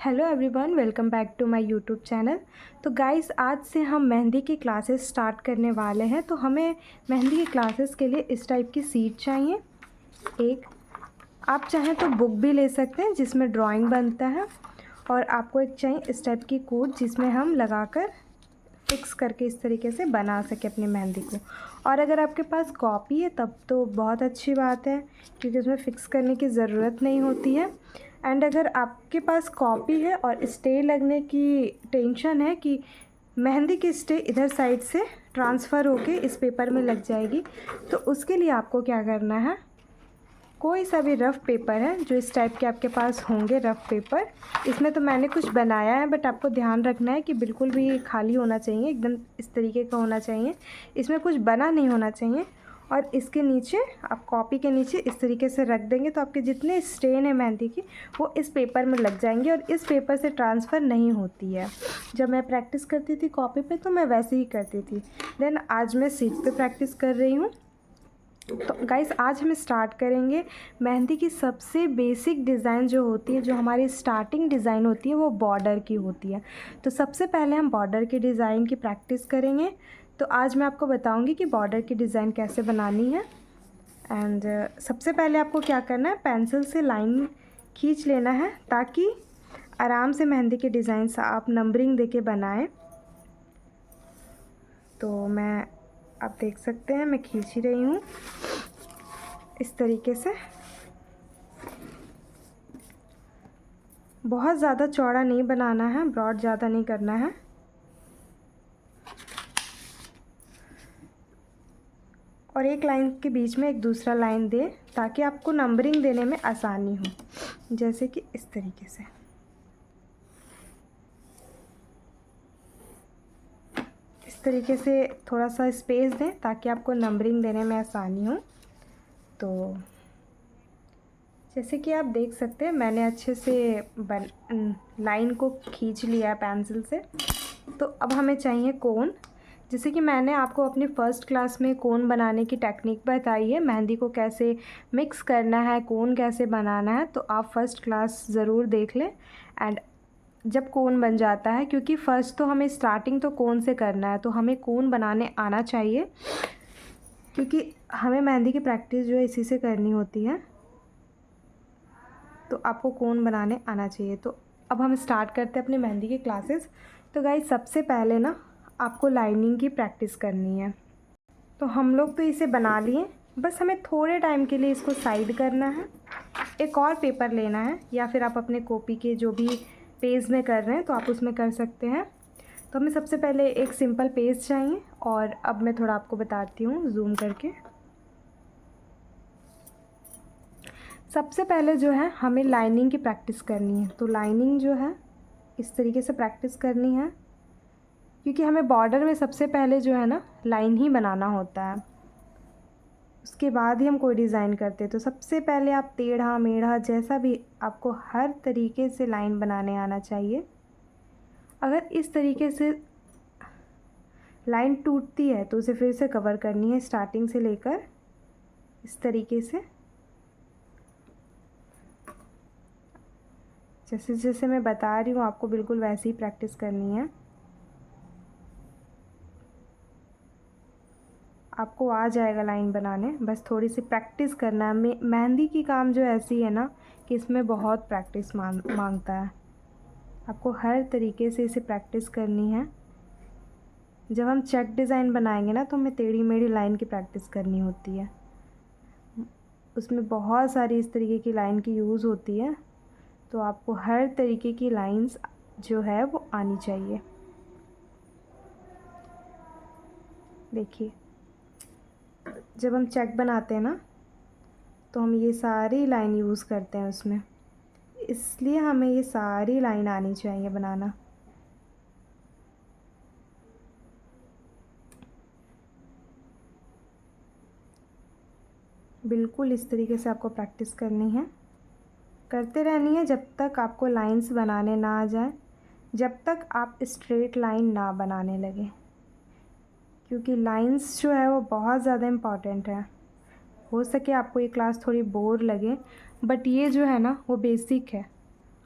Hello everyone, welcome back to my YouTube channel. तो guys, आज से हम मेहंदी की क्लासेस स्टार्ट करने वाले हैं। तो हमें मेहंदी की क्लासेस के लिए इस टाइप की सीट चाहिए। एक आप चाहें तो बुक भी ले सकते हैं जिसमें ड्राइंग बनता है, और आपको एक चाहिए इस टाइप की कोड जिसमें हम लगाकर फिक्स करके इस तरीके से बना सके अपनी मेहंदी को। और अगर आपके पास कॉपी है तब तो बहुत अच्छी बात है, क्योंकि उसमें फ़िक्स करने की ज़रूरत नहीं होती है। एंड अगर आपके पास कॉपी है और स्टे लगने की टेंशन है कि मेहंदी की स्टे इधर साइड से ट्रांसफ़र होके इस पेपर में लग जाएगी, तो उसके लिए आपको क्या करना है, कोई सा भी रफ़ पेपर है जो इस टाइप के आपके पास होंगे, रफ़ पेपर। इसमें तो मैंने कुछ बनाया है, बट आपको ध्यान रखना है कि बिल्कुल भी खाली होना चाहिए, एकदम इस तरीके का होना चाहिए, इसमें कुछ बना नहीं होना चाहिए। और इसके नीचे आप कॉपी के नीचे इस तरीके से रख देंगे तो आपके जितने स्टेन है मेहंदी की वो इस पेपर में लग जाएंगे, और इस पेपर से ट्रांसफ़र नहीं होती है। जब मैं प्रैक्टिस करती थी कॉपी पे तो मैं वैसे ही करती थी, देन आज मैं सीट पे प्रैक्टिस कर रही हूँ। तो गाइस, आज हम स्टार्ट करेंगे मेहंदी की सबसे बेसिक डिज़ाइन जो होती है, जो हमारी स्टार्टिंग डिज़ाइन होती है, वो बॉर्डर की होती है। तो सबसे पहले हम बॉर्डर की डिज़ाइन की प्रैक्टिस करेंगे। तो आज मैं आपको बताऊंगी कि बॉर्डर की डिज़ाइन कैसे बनानी है। एंड सबसे पहले आपको क्या करना है, पेंसिल से लाइन खींच लेना है ताकि आराम से मेहंदी की डिज़ाइन आप नंबरिंग देके बनाएं। तो आप देख सकते हैं मैं खींच ही रही हूँ इस तरीके से। बहुत ज़्यादा चौड़ा नहीं बनाना है, ब्रॉड ज़्यादा नहीं करना है। और एक लाइन के बीच में एक दूसरा लाइन दे ताकि आपको नंबरिंग देने में आसानी हो, जैसे कि इस तरीके से। इस तरीके से थोड़ा सा स्पेस दें ताकि आपको नंबरिंग देने में आसानी हो। तो जैसे कि आप देख सकते हैं मैंने अच्छे से लाइन को खींच लिया है पेंसिल से। तो अब हमें चाहिए कोन। जैसे कि मैंने आपको अपनी फ़र्स्ट क्लास में कोन बनाने की टेक्निक बताई है, मेहंदी को कैसे मिक्स करना है, कोन कैसे बनाना है, तो आप फ़र्स्ट क्लास ज़रूर देख लें। एंड जब कोन बन जाता है, क्योंकि फ़र्स्ट तो हमें स्टार्टिंग तो कोन से करना है, तो हमें कोन बनाने आना चाहिए, क्योंकि हमें मेहंदी की प्रैक्टिस जो है इसी से करनी होती है। तो आपको कोन बनाने आना चाहिए। तो अब हम स्टार्ट करते हैं अपनी मेहंदी की क्लासेस। तो गाइस, सबसे पहले ना आपको लाइनिंग की प्रैक्टिस करनी है। तो हम लोग तो इसे बना लिए, बस हमें थोड़े टाइम के लिए इसको साइड करना है। एक और पेपर लेना है, या फिर आप अपने कॉपी के जो भी पेज में कर रहे हैं तो आप उसमें कर सकते हैं। तो हमें सबसे पहले एक सिंपल पेज चाहिए, और अब मैं थोड़ा आपको बताती हूँ जूम करके। सबसे पहले जो है हमें लाइनिंग की प्रैक्टिस करनी है। तो लाइनिंग जो है इस तरीके से प्रैक्टिस करनी है, क्योंकि हमें बॉर्डर में सबसे पहले जो है ना लाइन ही बनाना होता है, उसके बाद ही हम कोई डिज़ाइन करते हैं। तो सबसे पहले आप टेढ़ा मेढ़ा जैसा भी, आपको हर तरीके से लाइन बनाने आना चाहिए। अगर इस तरीके से लाइन टूटती है तो उसे फिर से कवर करनी है स्टार्टिंग से लेकर इस तरीके से। जैसे जैसे मैं बता रही हूँ आपको बिल्कुल वैसे ही प्रैक्टिस करनी है। आपको आ जाएगा लाइन बनाने, बस थोड़ी सी प्रैक्टिस करना है। मेहंदी की काम जो ऐसी है ना कि इसमें बहुत प्रैक्टिस मांगता है। आपको हर तरीके से इसे प्रैक्टिस करनी है। जब हम चेक डिज़ाइन बनाएंगे ना तो हमें टेढ़ी मेढ़ी लाइन की प्रैक्टिस करनी होती है, उसमें बहुत सारी इस तरीके की लाइन की यूज़ होती है। तो आपको हर तरीके की लाइंस जो है वो आनी चाहिए। देखिए, जब हम चेक बनाते हैं ना तो हम ये सारी लाइन यूज़ करते हैं उसमें, इसलिए हमें ये सारी लाइन आनी चाहिए बनाना। बिल्कुल इस तरीके से आपको प्रैक्टिस करनी है, करते रहनी है जब तक आपको लाइंस बनाने ना आ जाए, जब तक आप स्ट्रेट लाइन ना बनाने लगे, क्योंकि लाइंस जो है वो बहुत ज़्यादा इम्पॉर्टेंट है। हो सके आपको ये क्लास थोड़ी बोर लगे, बट ये जो है ना वो बेसिक है,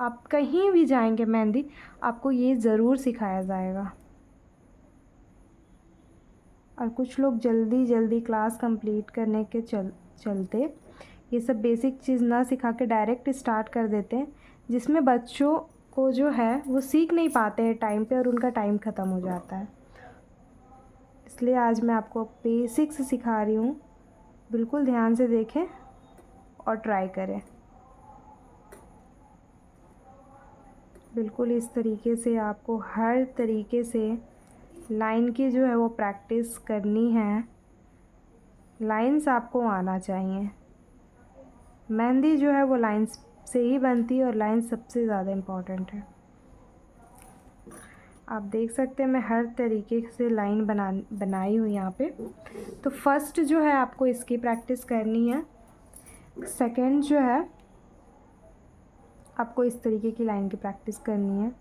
आप कहीं भी जाएंगे मेहंदी आपको ये ज़रूर सिखाया जाएगा। और कुछ लोग जल्दी जल्दी क्लास कंप्लीट करने के चलते ये सब बेसिक चीज़ ना सिखा के डायरेक्ट स्टार्ट कर देते हैं, जिसमें बच्चों को जो है वो सीख नहीं पाते हैं टाइम पे और उनका टाइम ख़त्म हो जाता है। इसलिए आज मैं आपको बेसिक्स सिखा रही हूँ, बिल्कुल ध्यान से देखें और ट्राई करें। बिल्कुल इस तरीके से आपको हर तरीके से लाइन की जो है वो प्रैक्टिस करनी है। लाइंस आपको आना चाहिए। मेहंदी जो है वो लाइंस से ही बनती है और लाइंस सबसे ज़्यादा इम्पॉर्टेंट है। आप देख सकते हैं मैं हर तरीके से लाइन बनाई हूँ यहाँ पे। तो फर्स्ट जो है आपको इसकी प्रैक्टिस करनी है। सेकंड जो है आपको इस तरीके की लाइन की प्रैक्टिस करनी है।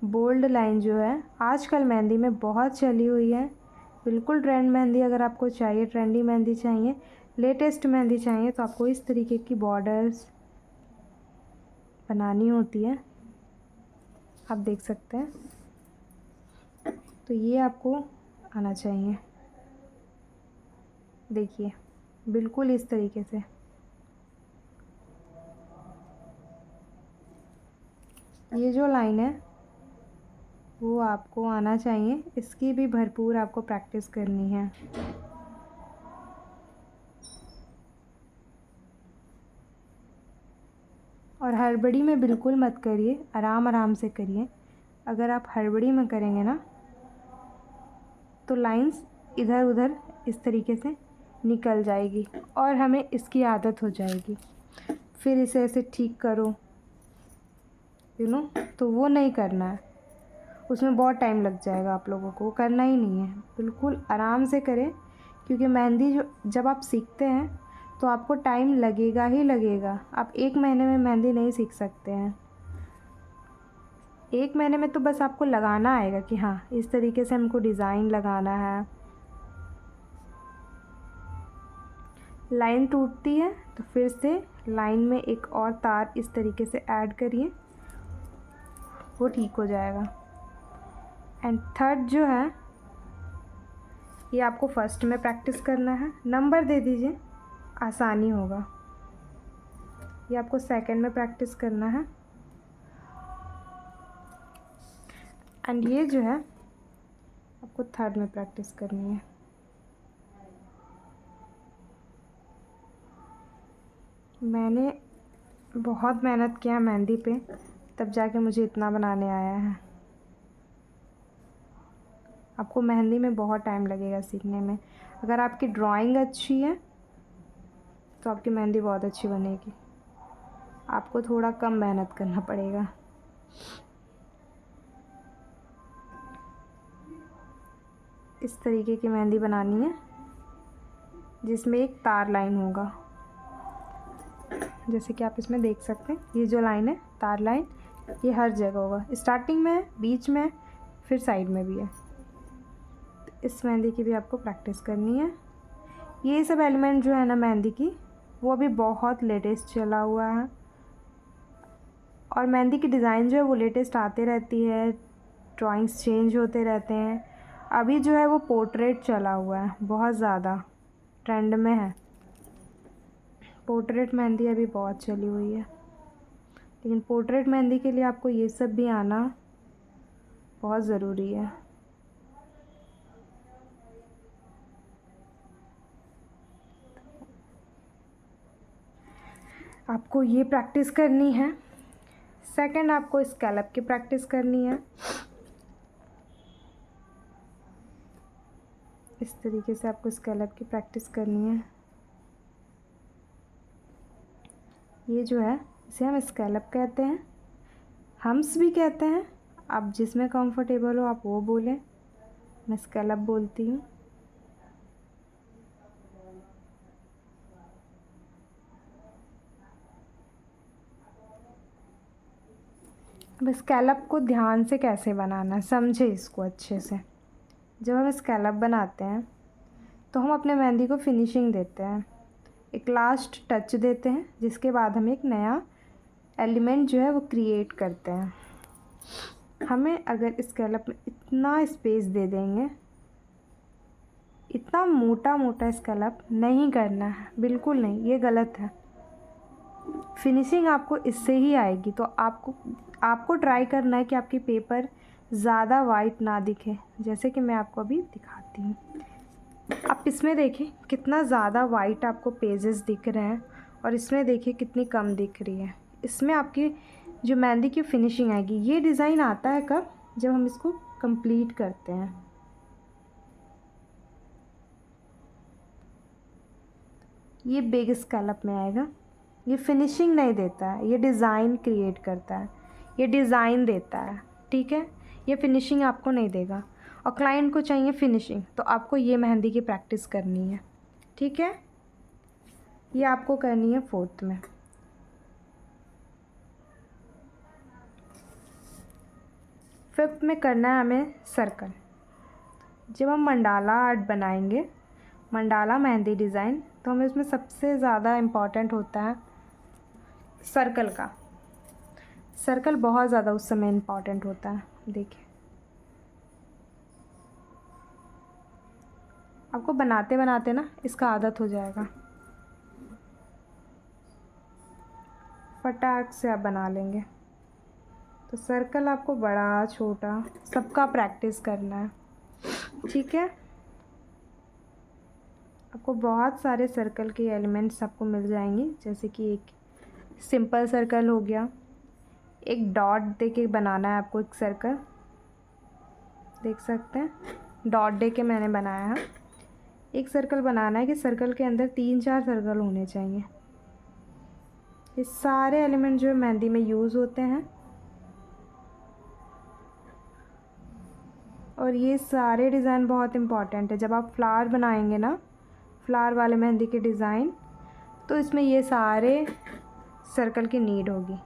बोल्ड लाइन जो है आजकल मेहंदी में बहुत चली हुई है, बिल्कुल ट्रेंड मेहंदी। अगर आपको चाहिए, ट्रेंडी मेहंदी चाहिए, लेटेस्ट मेहंदी चाहिए, तो आपको इस तरीके की बॉर्डर्स बनानी होती है। आप देख सकते हैं, तो ये आपको आना चाहिए। देखिए बिल्कुल इस तरीके से। ये जो लाइन है वो आपको आना चाहिए, इसकी भी भरपूर आपको प्रैक्टिस करनी है। और हड़बड़ी में बिल्कुल मत करिए, आराम आराम से करिए। अगर आप हड़बड़ी में करेंगे ना तो लाइंस इधर उधर इस तरीके से निकल जाएगी और हमें इसकी आदत हो जाएगी। फिर इसे ऐसे ठीक करो, तो वो नहीं करना है। उसमें बहुत टाइम लग जाएगा आप लोगों को, करना ही नहीं है। बिल्कुल आराम से करें, क्योंकि मेहंदी जब आप सीखते हैं तो आपको टाइम लगेगा ही लगेगा। आप 1 महीने में मेहंदी नहीं सीख सकते हैं। 1 महीने में तो बस आपको लगाना आएगा कि हाँ इस तरीके से हमको डिज़ाइन लगाना है। लाइन टूटती है तो फिर से लाइन में एक और तार इस तरीके से ऐड करिए, वो ठीक हो जाएगा। एंड थर्ड जो है ये आपको फर्स्ट में प्रैक्टिस करना है। नंबर दे दीजिए, आसानी होगा। ये आपको सेकंड में प्रैक्टिस करना है। एंड ये जो है आपको थर्ड में प्रैक्टिस करनी है। मैंने बहुत मेहनत किया मेहंदी पे, तब जाके मुझे इतना बनाने आया है। आपको मेहंदी में बहुत टाइम लगेगा सीखने में। अगर आपकी ड्राइंग अच्छी है तो आपकी मेहंदी बहुत अच्छी बनेगी। आपको थोड़ा कम मेहनत करना पड़ेगा। इस तरीके की मेहंदी बनानी है जिसमें एक तार लाइन होगा, जैसे कि आप इसमें देख सकते हैं। ये जो लाइन है तार लाइन, ये हर जगह होगा। स्टार्टिंग में, बीच में, फिर साइड में भी है। इस मेहंदी की भी आपको प्रैक्टिस करनी है। ये सब एलिमेंट जो है ना मेहंदी की, वो अभी बहुत लेटेस्ट चला हुआ है। और मेहंदी की डिज़ाइन जो है वो लेटेस्ट आते रहती है, ड्राइंग्स चेंज होते रहते हैं। अभी जो है वो पोर्ट्रेट चला हुआ है, बहुत ज़्यादा ट्रेंड में है। पोर्ट्रेट मेहंदी अभी बहुत चली हुई है, लेकिन पोर्ट्रेट मेहंदी के लिए आपको ये सब भी आना बहुत ज़रूरी है। आपको ये प्रैक्टिस करनी है। सेकंड आपको स्कैलप की प्रैक्टिस करनी है। इस तरीके से आपको स्कैलप की प्रैक्टिस करनी है। ये जो है इसे हम स्कैलप कहते हैं, हम्स भी कहते हैं। आप जिसमें कंफर्टेबल हो आप वो बोलें, मैं स्कैलप बोलती हूँ। अब स्कैलप को ध्यान से कैसे बनाना है, समझे इसको अच्छे से। जब हम स्कैलप बनाते हैं तो हम अपने मेहंदी को फिनिशिंग देते हैं, एक लास्ट टच देते हैं, जिसके बाद हम एक नया एलिमेंट जो है वो क्रिएट करते हैं। हमें अगर स्केलप में इतना स्पेस दे देंगे, इतना मोटा मोटा स्केलप नहीं करना है, बिल्कुल नहीं, ये गलत है। फिनिशिंग आपको इससे ही आएगी। तो आपको ट्राई करना है कि आपकी पेपर ज़्यादा वाइट ना दिखे, जैसे कि मैं आपको अभी दिखाती हूँ। आप इसमें देखें कितना ज़्यादा वाइट आपको पेजेस दिख रहे हैं और इसमें देखिए कितनी कम दिख रही है। इसमें आपकी जो मेहंदी की फिनिशिंग आएगी। ये डिज़ाइन आता है कब? जब हम इसको कंप्लीट करते हैं। ये बिग स्कैलप में आएगा। ये फिनिशिंग नहीं देता है, ये डिज़ाइन क्रिएट करता है, ये डिज़ाइन देता है, ठीक है। ये फिनिशिंग आपको नहीं देगा और क्लाइंट को चाहिए फिनिशिंग, तो आपको ये मेहंदी की प्रैक्टिस करनी है, ठीक है। ये आपको करनी है 4th में। फिफ्थ में करना है हमें सर्कल। जब हम मंडाला आर्ट बनाएंगे, मंडाला मेहंदी डिज़ाइन, तो हमें उसमें सबसे ज़्यादा इम्पॉर्टेंट होता है सर्कल का। सर्कल बहुत ज़्यादा उस समय इम्पॉर्टेंट होता है। देखिए आपको बनाते बनाते ना इसका आदत हो जाएगा, फटाक से आप बना लेंगे। तो सर्कल आपको बड़ा छोटा सबका प्रैक्टिस करना है, ठीक है। आपको बहुत सारे सर्कल के एलिमेंट्स आपको मिल जाएंगे, जैसे कि एक सिंपल सर्कल हो गया, एक डॉट दे के बनाना है आपको एक सर्कल, देख सकते हैं डॉट दे के मैंने बनाया है। एक सर्कल बनाना है कि सर्कल के अंदर 3-4 सर्कल होने चाहिए। ये सारे एलिमेंट जो मेहंदी में यूज़ होते हैं और ये सारे डिज़ाइन बहुत इम्पॉर्टेंट है। जब आप फ्लावर बनाएंगे ना, फ्लावर वाले मेहंदी के डिज़ाइन, तो इसमें ये सारे सर्कल की नीड होगी।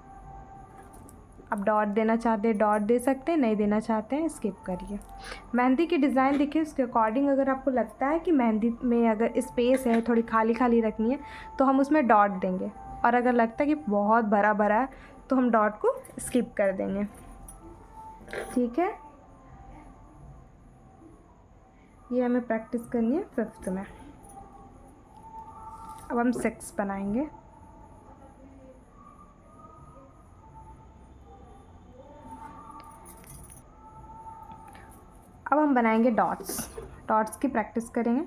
आप डॉट देना चाहते हैं डॉट दे सकते हैं, नहीं देना चाहते हैं स्किप करिए। मेहंदी की डिज़ाइन देखिए, उसके अकॉर्डिंग अगर आपको लगता है कि मेहंदी में अगर स्पेस है, थोड़ी खाली खाली रखनी है, तो हम उसमें डॉट देंगे, और अगर लगता है कि बहुत भरा भरा है तो हम डॉट को स्किप कर देंगे, ठीक है। ये हमें प्रैक्टिस करनी है 5th में। अब हम 6 बनाएंगे। अब हम बनाएंगे डॉट्स। डॉट्स की प्रैक्टिस करेंगे।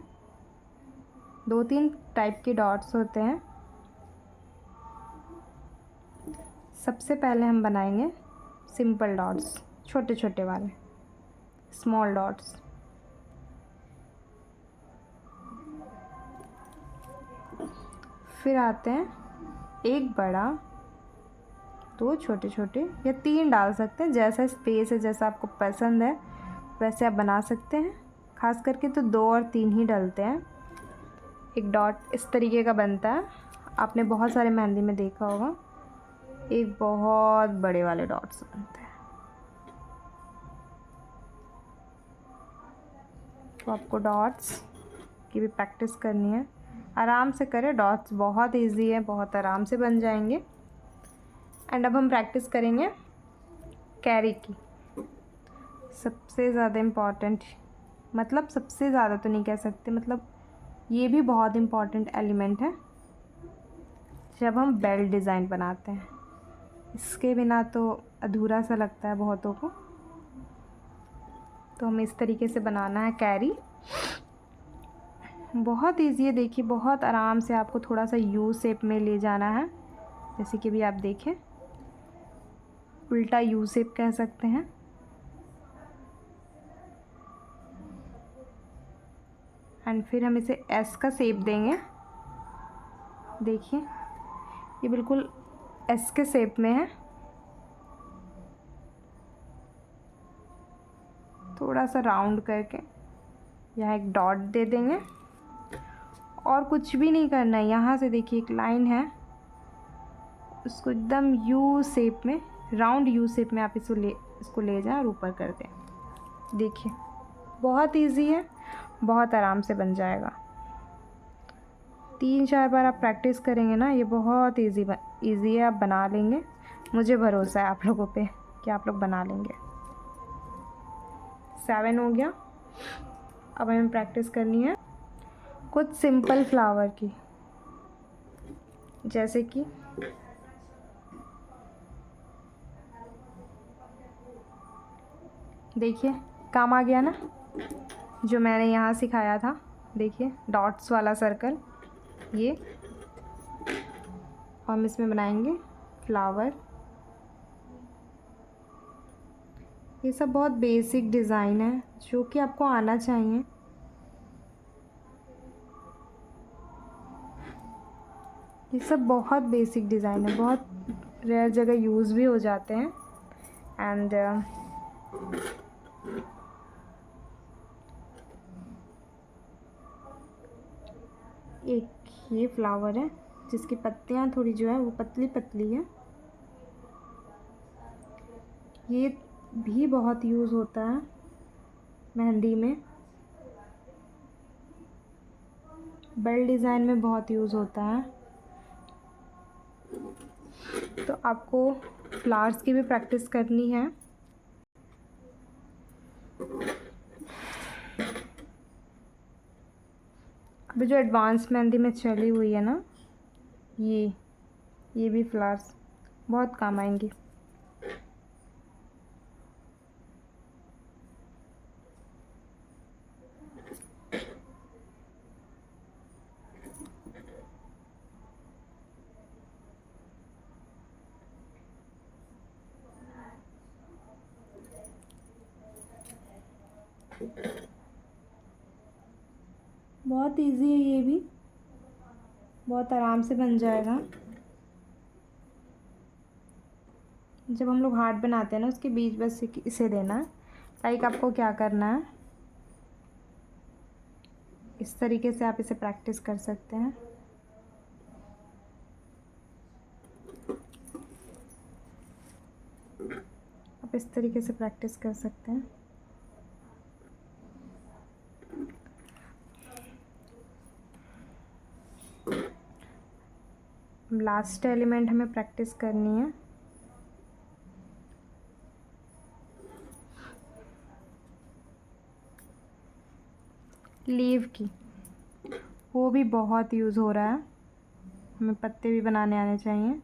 2-3 टाइप के डॉट्स होते हैं। सबसे पहले हम बनाएंगे सिंपल डॉट्स, छोटे छोटे वाले स्मॉल डॉट्स। फिर आते हैं एक बड़ा, 2 छोटे छोटे, या 3 डाल सकते हैं, जैसा स्पेस है, जैसा आपको पसंद है वैसे आप बना सकते हैं। खास करके तो 2 और 3 ही डलते हैं। एक डॉट इस तरीके का बनता है, आपने बहुत सारे मेहंदी में देखा होगा। एक बहुत बड़े वाले डॉट्स बनते हैं। तो आपको डॉट्स की भी प्रैक्टिस करनी है, आराम से करें। डॉट्स बहुत इजी है, बहुत आराम से बन जाएंगे। एंड अब हम प्रैक्टिस करेंगे कैरी की। सबसे ज़्यादा इम्पॉर्टेंट, मतलब सबसे ज़्यादा तो नहीं कह सकते, मतलब ये भी बहुत इम्पॉर्टेंट एलिमेंट है जब हम बेल्ट डिज़ाइन बनाते हैं। इसके बिना तो अधूरा सा लगता है बहुतों को। तो हमें इस तरीके से बनाना है कैरी। बहुत ईजी है, देखिए बहुत आराम से आपको थोड़ा सा यू शेप में ले जाना है, जैसे कि भी आप देखें, उल्टा यू शेप कह सकते हैं। एंड फिर हम इसे एस का शेप देंगे। देखिए ये बिल्कुल एस के शेप में है। थोड़ा सा राउंड करके यहाँ एक डॉट दे देंगे और कुछ भी नहीं करना है। यहाँ से देखिए एक लाइन है, उसको एकदम यू शेप में, राउंड यू शेप में आप इसको ले जाएं और ऊपर कर दें। देखिए बहुत इजी है, बहुत आराम से बन जाएगा। 3-4 बार आप प्रैक्टिस करेंगे ना, ये बहुत इजी है, आप बना लेंगे। मुझे भरोसा है आप लोगों पे कि आप लोग बना लेंगे। 7 हो गया। अब हमें प्रैक्टिस करनी है कुछ सिंपल फ्लावर की, जैसे कि देखिए काम आ गया ना, जो मैंने यहाँ सिखाया था। देखिए डॉट्स वाला सर्कल, ये हम इसमें बनाएंगे फ्लावर। ये सब बहुत बेसिक डिज़ाइन है जो कि आपको आना चाहिए। ये सब बहुत बेसिक डिज़ाइन है, बहुत रेयर जगह यूज़ भी हो जाते हैं। एंड एक ये फ्लावर है जिसकी पत्तियाँ थोड़ी जो है वो पतली पतली है। ये भी बहुत यूज़ होता है मेहंदी में, बेल डिज़ाइन में बहुत यूज़ होता है। तो आपको फ्लावर्स की भी प्रैक्टिस करनी है। अभी जो एडवांस मेहंदी में चली हुई है ना, ये भी फ्लावर्स बहुत काम आएंगी। बहुत इजी है, ये भी बहुत आराम से बन जाएगा। जब हम लोग हार्ट बनाते हैं ना, उसके बीच बस इसे देना है। लाइक आपको क्या करना है, इस तरीके से आप इसे प्रैक्टिस कर सकते हैं। आप इस तरीके से प्रैक्टिस कर सकते हैं। लास्ट एलिमेंट हमें प्रैक्टिस करनी है लीव की। वो भी बहुत यूज़ हो रहा है, हमें पत्ते भी बनाने आने चाहिए।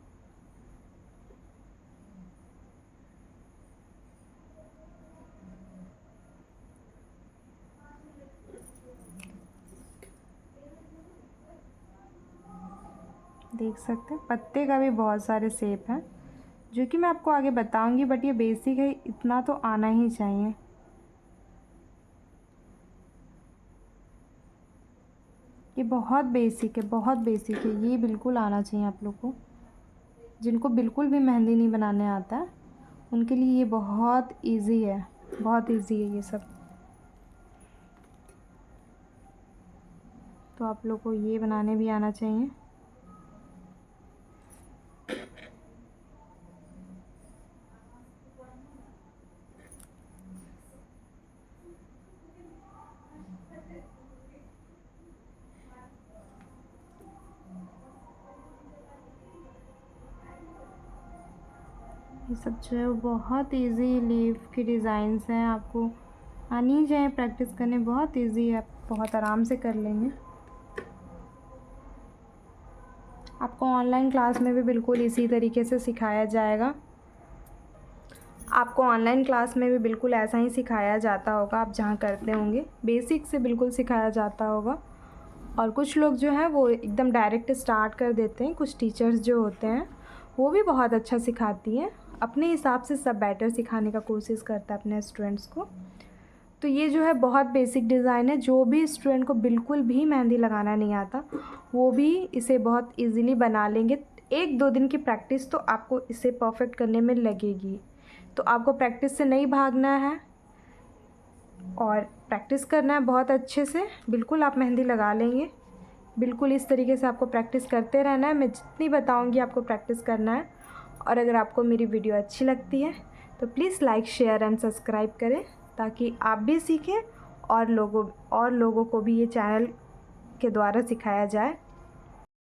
देख सकते हैं पत्ते का भी बहुत सारे शेप हैं जो कि मैं आपको आगे बताऊंगी, बट ये बेसिक है, इतना तो आना ही चाहिए। ये बहुत बेसिक है, बहुत बेसिक है, ये बिल्कुल आना चाहिए आप लोग को। जिनको बिल्कुल भी मेहंदी नहीं बनाने आता है उनके लिए ये बहुत इजी है, बहुत इजी है ये सब। तो आप लोग को ये बनाने भी आना चाहिए। ये सब जो है वो बहुत इजी लीफ की डिज़ाइंस हैं, आपको आनी चाहिए प्रैक्टिस करने। बहुत इजी है, आप बहुत आराम से कर लेंगे। आपको ऑनलाइन क्लास में भी बिल्कुल इसी तरीके से सिखाया जाएगा। आपको ऑनलाइन क्लास में भी बिल्कुल ऐसा ही सिखाया जाता होगा, आप जहाँ करते होंगे बेसिक से बिल्कुल सिखाया जाता होगा। और कुछ लोग जो हैं वो एकदम डायरेक्ट स्टार्ट कर देते हैं। कुछ टीचर्स जो होते हैं वो भी बहुत अच्छा सिखाती हैं, अपने हिसाब से सब बेटर सिखाने का कोशिश करता है अपने स्टूडेंट्स को। तो ये जो है बहुत बेसिक डिज़ाइन है, जो भी स्टूडेंट को बिल्कुल भी मेहंदी लगाना नहीं आता वो भी इसे बहुत इजीली बना लेंगे। 1-2 दिन की प्रैक्टिस तो आपको इसे परफेक्ट करने में लगेगी। तो आपको प्रैक्टिस से नहीं भागना है और प्रैक्टिस करना है बहुत अच्छे से, बिल्कुल आप मेहंदी लगा लेंगे। बिल्कुल इस तरीके से आपको प्रैक्टिस करते रहना है, मैं जितनी बताऊंगी आपको प्रैक्टिस करना है। और अगर आपको मेरी वीडियो अच्छी लगती है तो please like share and subscribe करें, ताकि आप भी सीखें और लोगों को भी ये चैनल के द्वारा सिखाया जाए।